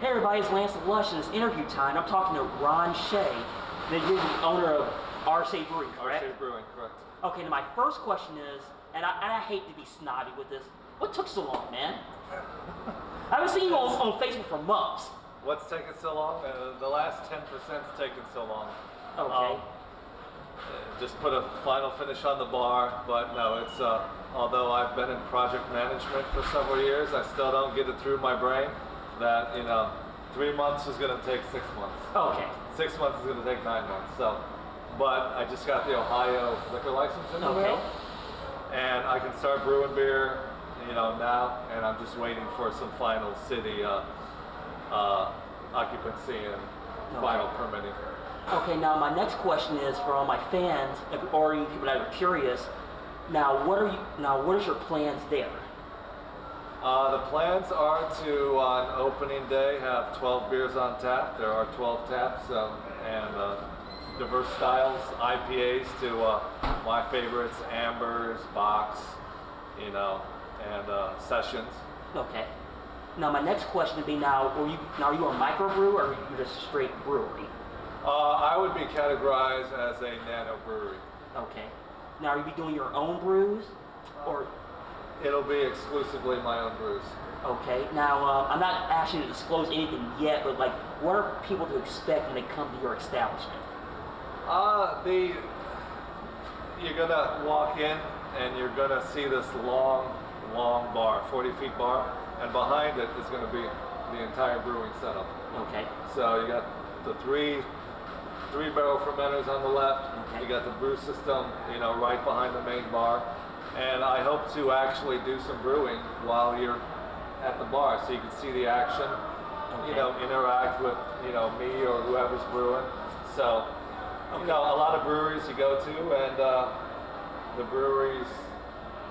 Hey everybody, it's Lance of Lush, and it's interview time. I'm talking to Ron Shea, and you're the owner of Shea Brewing, correct? Shea Brewing, correct. Okay, now my first question is, and I hate to be snobby with this, what took so long, man? I haven't seen you on Facebook for months. What's taking so long? The last 10%'s taken so long. Okay. Just put a final finish on the bar, but no, it's, although I've been in project management for several years, I still don't get it through my brain that, 3 months is going to take 6 months. Okay. 6 months is going to take 9 months, so. But I just got the Ohio liquor license in the mail, and I can start brewing beer, now, and I'm just waiting for some final city occupancy and final permitting. Okay, now my next question is for all my fans, or you people that are curious. Now, what is your plans there? The plans are to, on opening day, have 12 beers on tap. There are 12 taps and diverse styles, IPAs to my favorites, Ambers, Box, and Sessions. Okay. Now my next question would be are you a microbrew or are you just a straight brewery? I would be categorized as a nano brewery. Okay. Now are you be doing your own brews or? It'll be exclusively my own brews. Okay. Now I'm not asking you to disclose anything yet, but what are people to expect when they come to your establishment? You're gonna walk in and you're gonna see this long bar, 40 feet bar, and behind it is gonna be the entire brewing setup. Okay. So you got the three barrel fermenters on the left. Okay. You got the brew system, right behind the main bar. And I hope to actually do some brewing while you're at the bar, so you can see the action, interact with, me or whoever's brewing. So, a lot of breweries you go to, and the breweries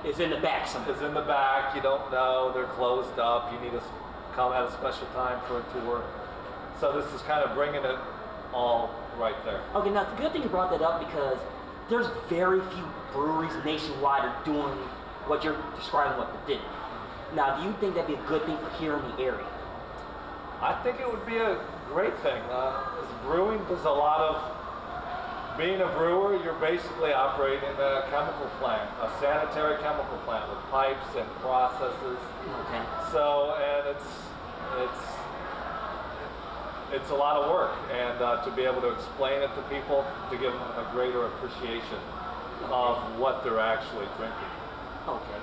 is in the back somewhere. Is in the back. You don't know, they're closed up. You need to come at a special time for a tour. So this is kind of bringing it all right there. Okay, now it's a good thing you brought that up because there's very few breweries nationwide are doing what you're describing what they did. Now, do you think that'd be a good thing for here in the area? I think it would be a great thing. Brewing does a lot of, being a brewer, you're basically operating a chemical plant, a sanitary chemical plant with pipes and processes. Okay. So, and it's a lot of work, and to be able to explain it to people, to give them a greater appreciation of what they're actually drinking. Okay.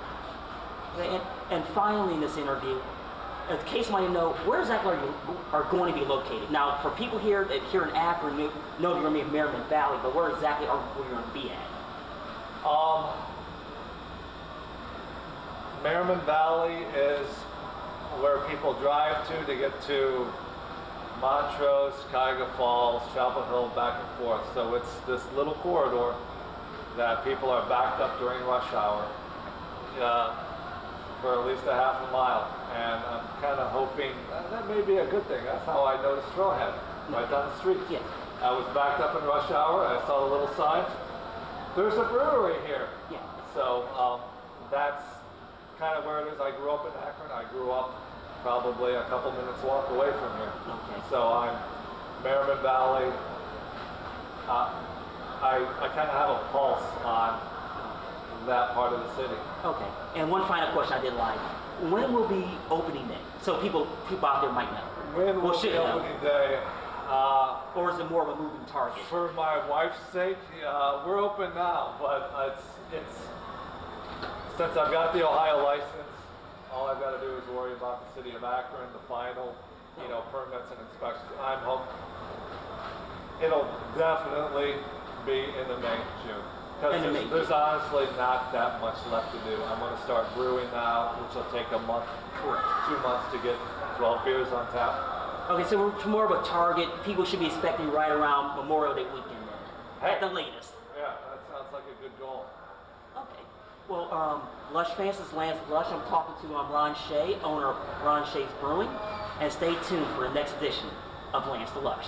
And finally in this interview, in case somebody know, where exactly are going to be located? Now, for people here in Akron, know you're going to be in Merriman Valley, but where exactly are we going to be at? Merriman Valley is where people drive to get to Montrose, Cuyahoga Falls, Chapel Hill, back and forth. So it's this little corridor that people are backed up during rush hour for at least a half a mile. And I'm kind of hoping that may be a good thing. That's how I noticed Trailhead, right down the street. Yeah. I was backed up in rush hour, and I saw the little sign. There's a brewery here. Yeah. So that's kind of where it is. I grew up in Akron. I grew up probably a couple minutes walk away from here. Okay. So I'm Merriman Valley. I kind of have a pulse on that part of the city. Okay. And one final question I did like. When will be opening day? So people out there might know. When will be opening day? Or is it more of a moving target? For my wife's sake, we're open now, but it's since I've got the Ohio license, all I've got to do is worry about the city of Akron, the final, permits and inspections. I'm hoping it'll definitely be in the May, June. Because there's honestly not that much left to do. I'm going to start brewing now, which will take a month, 2 months to get 12 beers on tap. Okay, so we're more of a target. People should be expecting right around Memorial Day weekend then, at the latest. Yeah, that sounds like a good goal. Okay. Well, Lush fans, this is Lance Lush. I'm talking to Ron Shea, owner of Ron Shea's Brewing. And stay tuned for the next edition of Lance the Lush.